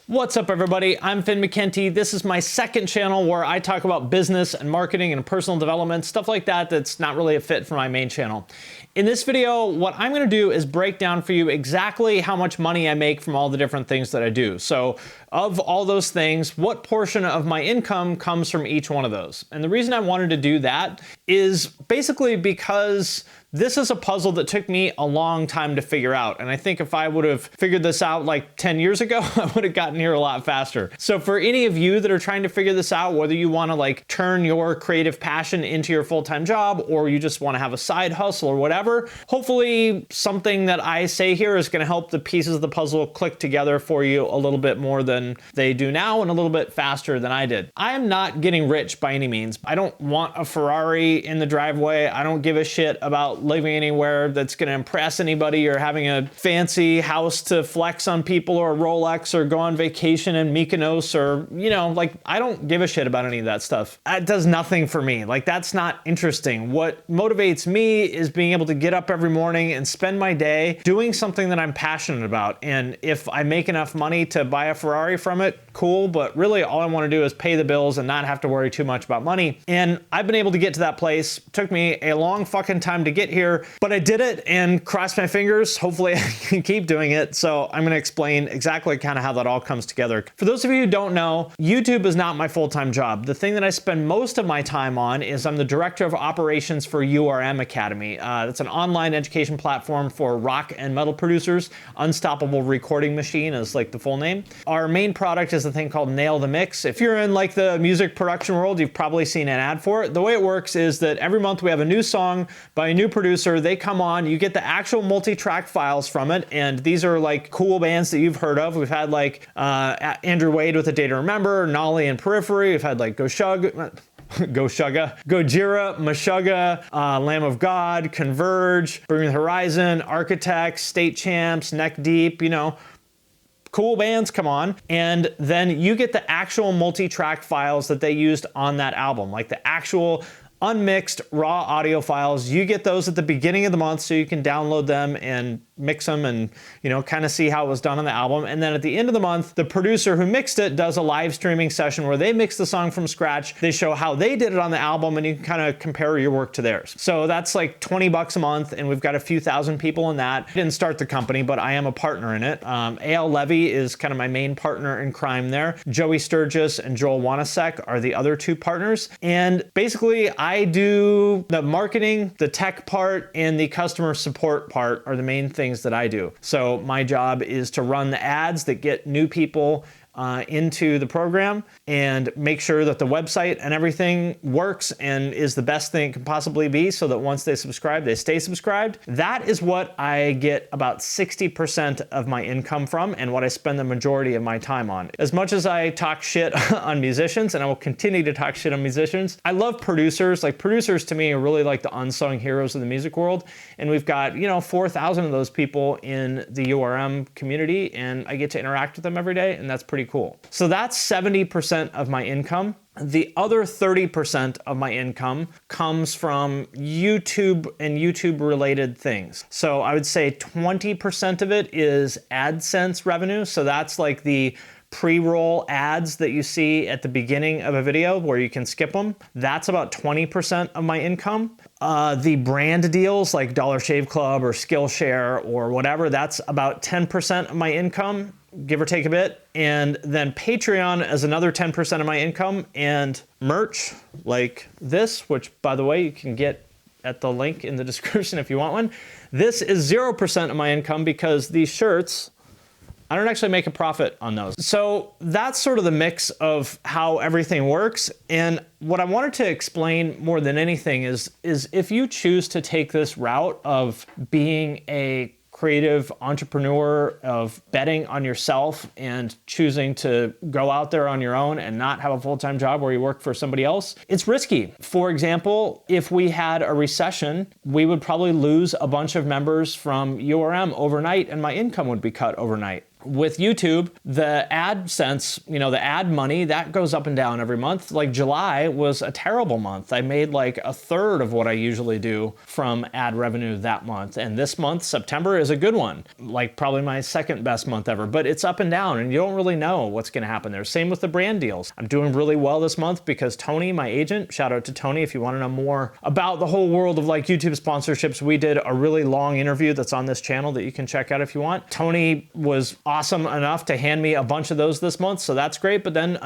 What's up, everybody? I'm Mckenty. This is my second channel where I talk about business and marketing and personal development, stuff like that that's not really a fit for my main channel. In this video, what I'm gonna do is break down for you exactly how much money I make from all the different things that I do. So of all those things, what portion of my income comes from each one of those? And the reason I wanted to do that is basically because this is a puzzle that took me a long time to figure out. And I think if I would have figured this out like 10 years ago, I would have gotten here a lot faster. So for any of you that are trying to figure this out, whether you want to like turn your creative passion into your full-time job, or you just want to have a side hustle or whatever, hopefully something that I say here is going to help the pieces of the puzzle click together for you a little bit more than they do now and a little bit faster than I did. I am not getting rich by any means. I don't want a Ferrari in the driveway. I don't give a shit about living anywhere that's going to impress anybody or having a fancy house to flex on people or a Rolex or go on vacation in Mykonos or, you know, like I don't give a shit about any of that stuff. That does nothing for me. Like that's not interesting. What motivates me is being able to get up every morning and spend my day doing something that I'm passionate about. And if I make enough money to buy a Ferrari from it, cool. But really all I want to do is pay the bills and not have to worry too much about money. And I've been able to get to that place. It took me a long fucking time to get here, but I did it and crossed my fingers. Hopefully I can keep doing it. So I'm going to explain exactly kind of how that all comes together. For those of you who don't know, YouTube is not my full-time job. The thing that I spend most of my time on is I'm the director of operations for URM Academy. That's an online education platform for rock and metal producers. Unstoppable Recording Machine is like the full name. Our main product is a thing called Nail the Mix. If you're in like the music production world, you've probably seen an ad for it. The way it works is that every month we have a new song by a new producer. They come on, you get the actual multi-track files from it, and these are like cool bands that you've heard of. We've had like Andrew Wade with A Day to Remember, Nolly and Periphery. We've had like Gojira, Meshuggah, Lamb of God, Converge, Bring Me the Horizon, Architects, State Champs, Neck Deep, you know, cool bands come on. And then you get the actual multi-track files that they used on that album, like the actual unmixed raw audio files. You get those at the beginning of the month so you can download them and mix them and, you know, kind of see how it was done on the album. And then at the end of the month, the producer who mixed it does a live streaming session where they mix the song from scratch. They show how they did it on the album and you can kind of compare your work to theirs. So that's like 20 bucks a month and we've got a few thousand people in that. I didn't start the company, but I am a partner in it. A.L. Levy is kind of my main partner in crime there. Joey Sturgis and Joel Wanasek are the other two partners. And basically I do the marketing, the tech part, and the customer support part are the main things that I do. So my job is to run the ads that get new people into the program and make sure that the website and everything works and is the best thing it can possibly be so that once they subscribe, they stay subscribed. That is what I get about 60% of my income from and what I spend the majority of my time on. As much as I talk shit on musicians, and I will continue to talk shit on musicians, I love producers. Like producers to me are really like the unsung heroes of the music world. And we've got, you know, 4,000 of those people in the URM community and I get to interact with them every day and that's pretty cool. So that's 70% of my income. The other 30% of my income comes from YouTube and YouTube related things. So I would say 20% of it is AdSense revenue. So that's like the pre-roll ads that you see at the beginning of a video where you can skip them. That's about 20% of my income. The brand deals like Dollar Shave Club or Skillshare or whatever, that's about 10% of my income, give or take a bit. And then Patreon is another 10% of my income, and merch like this, which by the way, you can get at the link in the description if you want one. This is 0% of my income because these shirts, I don't actually make a profit on those. So that's sort of the mix of how everything works. And what I wanted to explain more than anything is if you choose to take this route of being a creative entrepreneur, of betting on yourself and choosing to go out there on your own and not have a full-time job where you work for somebody else, it's risky. For example, if we had a recession, we would probably lose a bunch of members from URM overnight and my income would be cut overnight. With YouTube, the AdSense, the ad money, that goes up and down every month. Like July was a terrible month. I made like a third of what I usually do from ad revenue that month. And this month, September, is a good one. Like probably my second best month ever, but it's up and down and you don't really know what's gonna happen there. Same with the brand deals. I'm doing really well this month because Tony, my agent, shout out to Tony if you wanna know more about the whole world of like YouTube sponsorships. We did a really long interview that's on this channel that you can check out if you want. Tony was awesome enough to hand me a bunch of those this month, so that's great. But then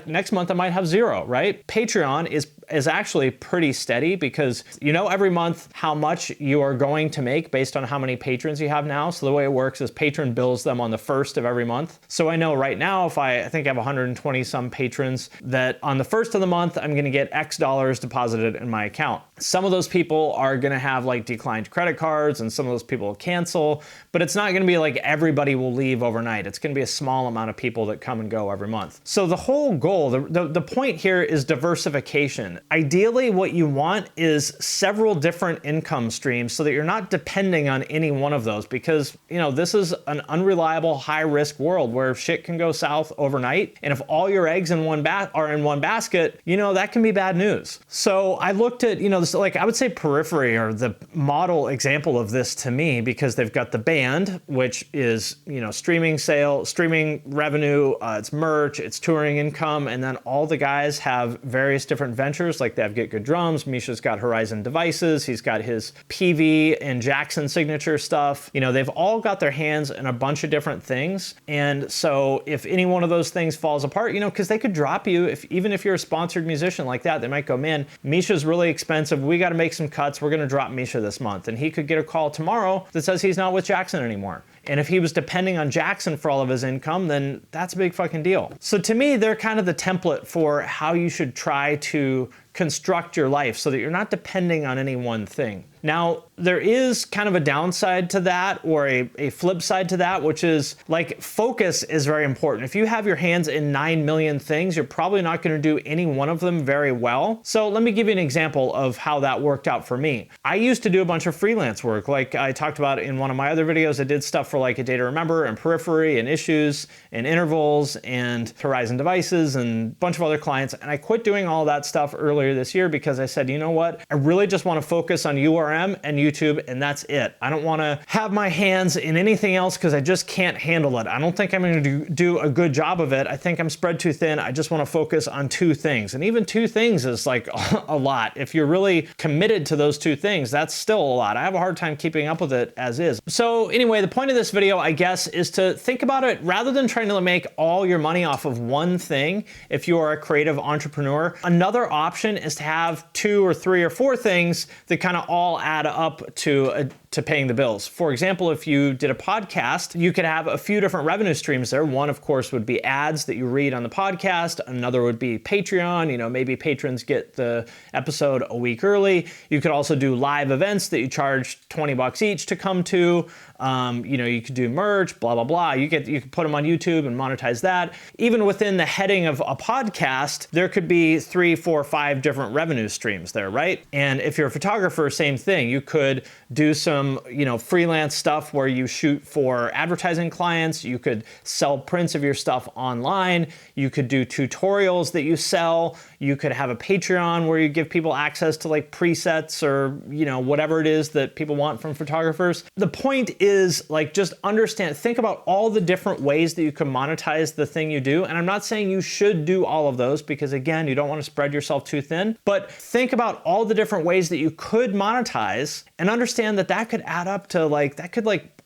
next month I might have zero, right? Patreon is actually pretty steady because you know every month how much you are going to make based on how many patrons you have now. So the way it works is Patreon bills them on the first of every month. So I know right now if I think I have 120 some patrons, that on the first of the month I'm gonna get X dollars deposited in my account. Some of those people are gonna have like declined credit cards and some of those people will cancel, but it's not gonna be like everybody will leave overnight. It's gonna be a small amount of people that come and go every month. So the whole goal, the point here is diversification. Ideally, what you want is several different income streams so that you're not depending on any one of those, because this is an unreliable, high-risk world where shit can go south overnight. And if all your eggs are in one basket, that can be bad news. So I looked at, this, like I would say Periphery are the model example of this to me, because they've got the band, which is, streaming revenue, it's merch, it's touring income, and then all the guys have various different ventures. Like they have Get Good Drums, Misha's got Horizon Devices, he's got his PV and Jackson signature stuff. They've all got their hands in a bunch of different things. And so if any one of those things falls apart, because they could drop you, even if you're a sponsored musician like that, they might go, man, Misha's really expensive, we got to make some cuts, we're going to drop Misha this month. And he could get a call tomorrow that says he's not with Jackson anymore. And if he was depending on Jackson for all of his income, then that's a big fucking deal. So to me, they're kind of the template for how you should try to construct your life so that you're not depending on any one thing. Now, there is kind of a downside to that, or a flip side to that, which is like focus is very important. If you have your hands in 9 million things, you're probably not going to do any one of them very well. So let me give you an example of how that worked out for me. I used to do a bunch of freelance work. Like I talked about in one of my other videos, I did stuff for like A Day to Remember and Periphery and Issues and Intervals and Horizon Devices and a bunch of other clients. And I quit doing all that stuff earlier this year because I said, you know what? I really just want to focus on URM and YouTube, and that's it. I don't want to have my hands in anything else because I just can't handle it. I don't think I'm going to do a good job of it. I think I'm spread too thin. I just want to focus on 2 things. And even 2 things is like a lot. If you're really committed to those 2 things, that's still a lot. I have a hard time keeping up with it as is. So anyway, the point of this video, I guess, is to think about it rather than trying to make all your money off of one thing. If you are a creative entrepreneur, another option is to have 2 or 3 or 4 things that kind of all add up to paying the bills. For example, if you did a podcast, you could have a few different revenue streams there. One, of course, would be ads that you read on the podcast. Another would be Patreon. Maybe patrons get the episode a week early. You could also do live events that you charge $20 each to come to. You could do merch, blah, blah, blah. You could put them on YouTube and monetize that. Even within the heading of a podcast, there could be 3, 4, 5 different revenue streams there, right? And if you're a photographer, same thing. You could do some freelance stuff where you shoot for advertising clients. You could sell prints of your stuff online. You could do tutorials that you sell. You could have a Patreon where you give people access to like presets or, whatever it is that people want from photographers. The point is like, just think about all the different ways that you can monetize the thing you do. And I'm not saying you should do all of those because again, you don't want to spread yourself too thin, but think about all the different ways that you could monetize and understand that could add up to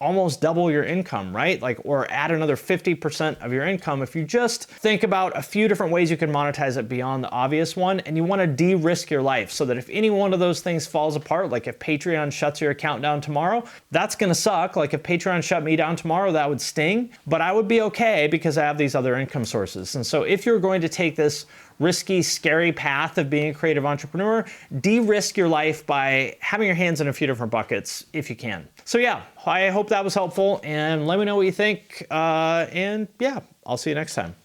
almost double your income, right? Or add another 50% of your income if you just think about a few different ways you can monetize it beyond the obvious one. And you want to de-risk your life so that if any one of those things falls apart, like if Patreon shuts your account down tomorrow, that's going to suck. Like if Patreon shut me down tomorrow, that would sting, but I would be okay because I have these other income sources. And so if you're going to take this risky, scary path of being a creative entrepreneur, de-risk your life by having your hands in a few different buckets if you can. So yeah, I hope that was helpful and let me know what you think. And yeah, I'll see you next time.